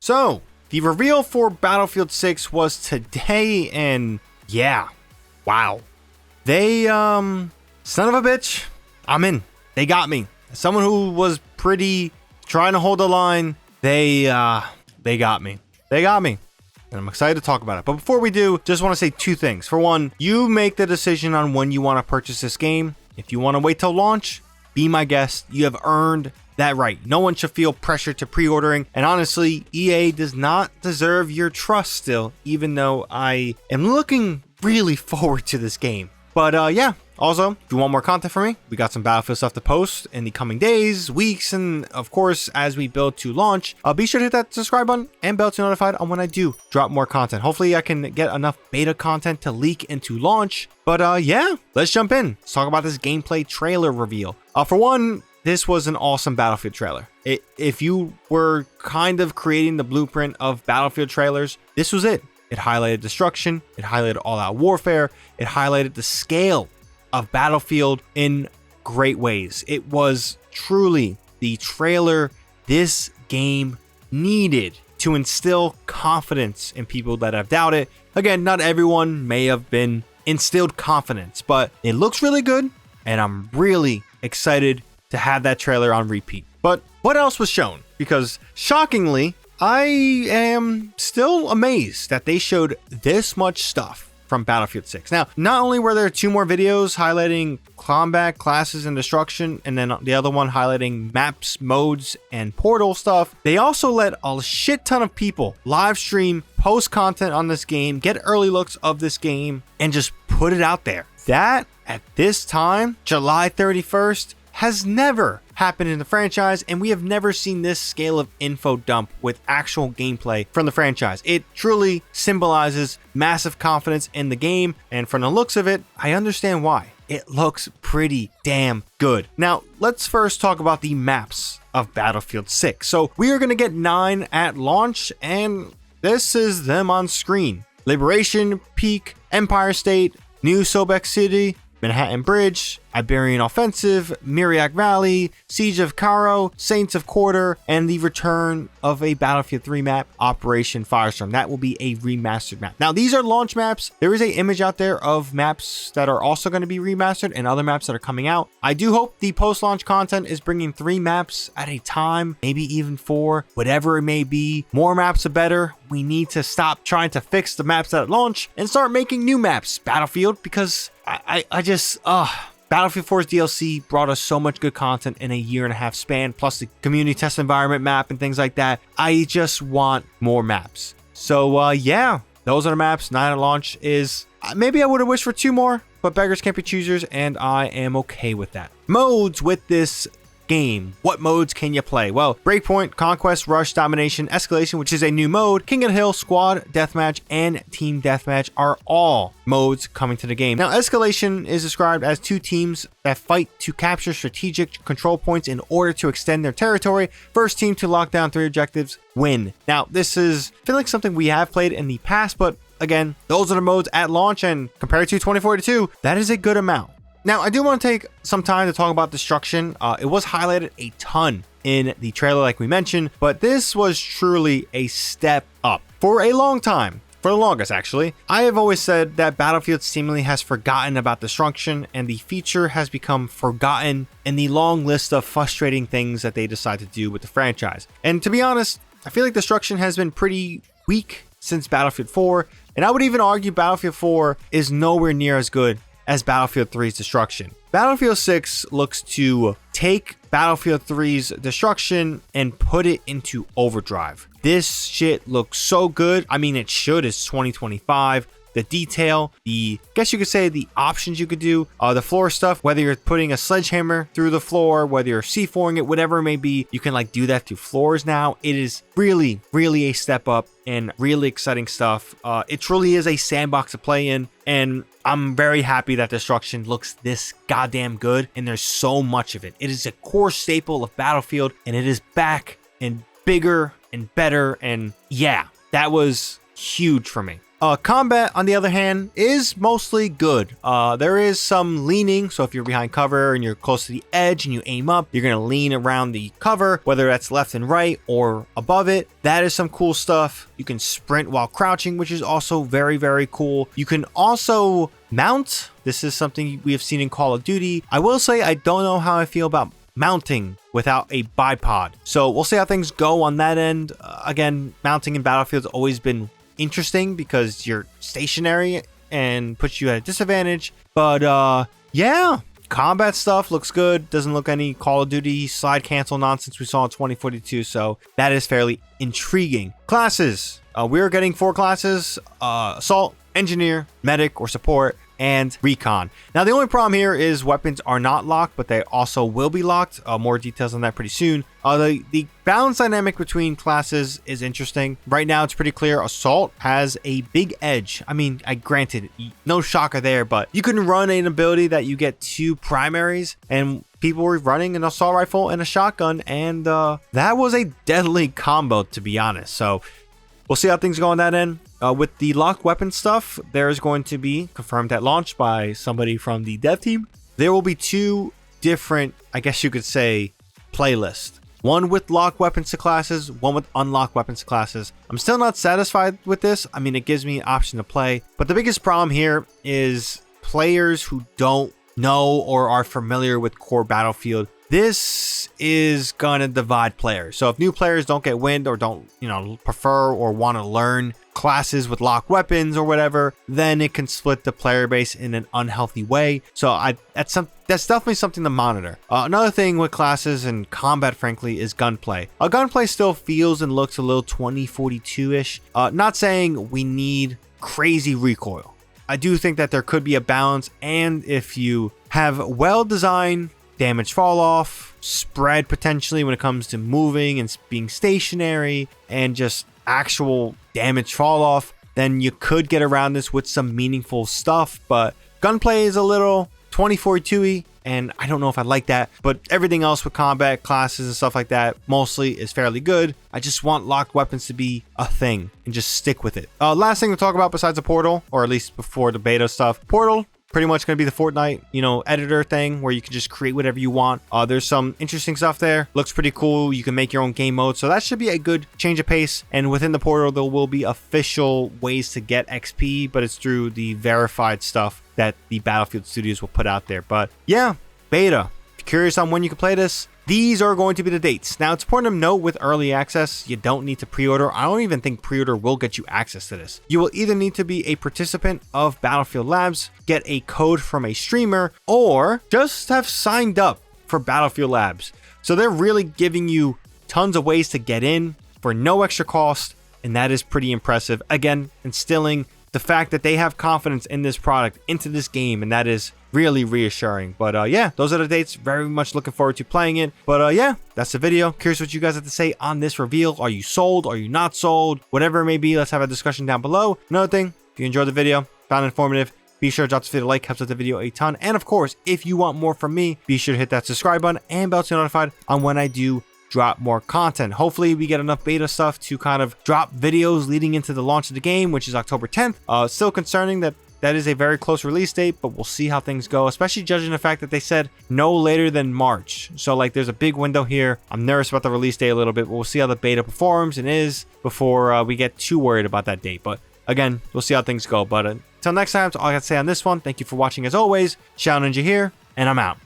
So, the reveal for Battlefield 6 was today, and yeah, wow. They, son of a bitch, I'm in. They got me. As someone who was pretty trying to hold the line, they got me. They got me. And I'm excited to talk about it. But before we do, just want to say two things. For one, you make the decision on when you want to purchase this game. If you want to wait till launch, be my guest. You have earned that right. No one should feel pressure to pre-ordering. And honestly, EA does not deserve your trust still, even though I am looking really forward to this game. But yeah, also, if you want more content from me, we got some Battlefield stuff to post in the coming days, weeks, and of course, as we build to launch, be sure to hit that subscribe button and bell to be notified on when I do drop more content. Hopefully, I can get enough beta content to leak into launch. But yeah, let's jump in. Let's talk about this gameplay trailer reveal. For one, this was an awesome Battlefield trailer. If you were kind of creating the blueprint of Battlefield trailers, this was it. It highlighted destruction, it highlighted all-out warfare, it highlighted the scale of Battlefield in great ways. It was truly the trailer this game needed to instill confidence in people that have doubted. Again, not everyone may have been instilled confidence, but it looks really good, and I'm really excited to have that trailer on repeat. But what else was shown? Because shockingly, I am still amazed that they showed this much stuff from Battlefield 6. Now, not only were there 2 more videos highlighting combat, classes, and destruction, and then the other one highlighting maps, modes, and portal stuff, they also let a shit ton of people live stream, post content on this game, get early looks of this game, and just put it out there. That, at this time, July 31st, has never happened in the franchise, and we have never seen this scale of info dump with actual gameplay from the franchise. It truly symbolizes massive confidence in the game, and from the looks of it, I understand why. It looks pretty damn good. Now, let's first talk about the maps of Battlefield 6. So we are going to get 9 at launch, and this is them on screen. Liberation, Peak, Empire State, New Sobek City, Manhattan Bridge, Iberian Offensive, Miriak Valley, Siege of Cairo, Saints of Quarter, and the return of a Battlefield 3 map, Operation Firestorm. That will be a remastered map. Now, these are launch maps. There is an image out there of maps that are also going to be remastered and other maps that are coming out. I do hope the post-launch content is bringing 3 maps at a time, maybe even 4, whatever it may be. More maps are better. We need to stop trying to fix the maps at launch and start making new maps, Battlefield, because Battlefield 4's DLC brought us so much good content in a 1.5-year span, plus the community test environment map and things like that. I just want more maps. So yeah, those are the maps. 9 at launch is, maybe I would have wished for 2 more, but beggars can't be choosers, and I am okay with that. Modes with this game. What modes can you play? Well, Breakpoint, Conquest, Rush, Domination, Escalation, which is a new mode, King of the Hill, Squad, Deathmatch, and Team Deathmatch are all modes coming to the game. Now, Escalation is described as 2 teams that fight to capture strategic control points in order to extend their territory. First team to lock down 3 objectives win. Now, this is, I feel like something we have played in the past, but again, those are the modes at launch, and compared to 2042, that is a good amount. Now, I do want to take some time to talk about destruction. It was highlighted a ton in the trailer, like we mentioned, but this was truly a step up. For a long time, for the longest actually, I have always said that Battlefield seemingly has forgotten about destruction, and the feature has become forgotten in the long list of frustrating things that they decide to do with the franchise. And to be honest, I feel like destruction has been pretty weak since Battlefield 4, and I would even argue Battlefield 4 is nowhere near as good as Battlefield 3's destruction. Battlefield 6 looks to take Battlefield 3's destruction and put it into overdrive. This shit looks so good. I mean, it should. It's 2025. The detail, I guess you could say the options you could do, the floor stuff, whether you're putting a sledgehammer through the floor, whether you're C4ing it, whatever it may be, you can like do that through floors now. It is really, really a step up and really exciting stuff. It truly is a sandbox to play in, and I'm very happy that destruction looks this goddamn good, and there's so much of it. It is a core staple of Battlefield, and it is back and bigger and better, and yeah, that was huge for me. Combat, on the other hand, is mostly good. There is some leaning, so if you're behind cover and you're close to the edge and you aim up, you're going to lean around the cover, whether that's left and right or above it. That is some cool stuff. You can sprint while crouching, which is also very, very cool. You can also mount. This is something we have seen in Call of Duty. I will say I don't know how I feel about mounting without a bipod. So we'll see how things go on that end. Again, mounting in Battlefield's always been interesting because you're stationary and puts you at a disadvantage. But yeah, combat stuff looks good. Doesn't look any Call of Duty slide cancel nonsense we saw in 2042. So that is fairly intriguing. Classes. We're getting 4 classes: Assault, Engineer, Medic or Support, and Recon. Now, the only problem here is weapons are not locked, but they also will be locked. More details on that pretty soon. The balance dynamic between classes is interesting. Right now, it's pretty clear Assault has a big edge. I mean, granted, no shocker there, but you can run an ability that you get 2 primaries, and people were running an assault rifle and a shotgun, and that was a deadly combo, to be honest. So we'll see how things go on that end. With the locked weapon stuff, there is going to be, confirmed at launch by somebody from the dev team, there will be 2 different, I guess you could say, playlists. One with locked weapons to classes, one with unlocked weapons to classes. I'm still not satisfied with this. I mean, it gives me an option to play. But the biggest problem here is players who don't know or are familiar with core Battlefield. This is gonna divide players. So if new players don't get wind or don't, prefer or want to learn classes with locked weapons or whatever, then it can split the player base in an unhealthy way. So that's definitely something to monitor. Another thing with classes and combat, frankly, is gunplay. Gunplay still feels and looks a little 2042-ish. Not saying we need crazy recoil. I do think that there could be a balance, and if you have well-designed damage fall off, spread potentially when it comes to moving and being stationary, and just actual damage fall off, then you could get around this with some meaningful stuff. But gunplay is a little 2042-y, and I don't know if I like that. But everything else with combat, classes, and stuff like that mostly is fairly good. I just want locked weapons to be a thing and just stick with it. Last thing to talk about besides the Portal, or at least before the beta stuff, Portal pretty much going to be the Fortnite, editor thing where you can just create whatever you want. There's some interesting stuff there. Looks pretty cool. You can make your own game mode. So that should be a good change of pace. And within the Portal, there will be official ways to get XP, but it's through the verified stuff that the Battlefield Studios will put out there. But yeah, beta. If you're curious on when you can play this, these are going to be the dates. Now, it's important to note with early access, you don't need to pre-order. I don't even think pre-order will get you access to this. You will either need to be a participant of Battlefield Labs, get a code from a streamer, or just have signed up for Battlefield Labs. So they're really giving you tons of ways to get in for no extra cost, and that is pretty impressive. Again, instilling the fact that they have confidence in this product, into this game, and that is really reassuring. But yeah, those are the dates. Very much looking forward to playing it. But yeah, that's the video. Curious what you guys have to say on this reveal. Are you sold? Are you not sold? Whatever it may be, let's have a discussion down below. Another thing, if you enjoyed the video, found it informative, be sure to drop this video a like, helps out the video a ton. And of course, if you want more from me, be sure to hit that subscribe button and bell to be notified on when I do drop more content. Hopefully we get enough beta stuff to kind of drop videos leading into the launch of the game, which is October 10th. Still concerning that is a very close release date, but we'll see how things go, especially judging the fact that they said no later than March. So like there's a big window here. I'm nervous about the release date a little bit, but we'll see how the beta performs and is before we get too worried about that date. But again, we'll see how things go. But until next time, that's all I got to say on this one. Thank you for watching as always. ShadowNinja here, and I'm out.